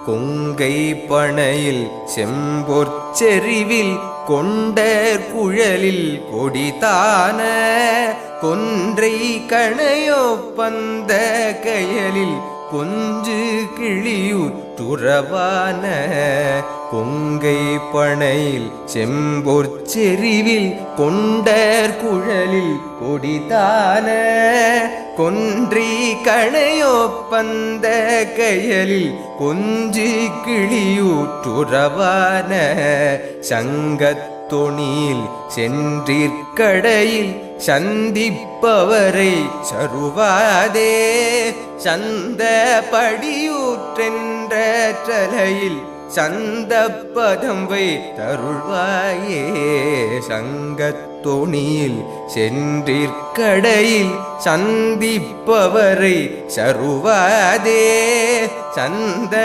கொங்கை பனையில் செம்பொற்செறிவில் கொண்டர் குழலில் கொடிதான கொன்றை கணையொப்பந்த கயலில் கொஞ்சு கிளியுற்றுறவான கொங்கை பனையில் செம்பொற்செறிவில் கொண்டர் குழலில் கொடிதான கொன்றை கணையொப்பந்த கயலில் கொஞ்சு கிளியுற்றுறவான சங்கத்தொணியில் சென்றிற்கடையில் சந்திப்பவரை சருவாதே சந்த படியூற்றென்ற சலையில் சந்தப்பதம் வை தருள்வாயே சங்கத்தொணியில் சென்றிற்கடையில் சந்திப்பவரை சருவாதே சந்த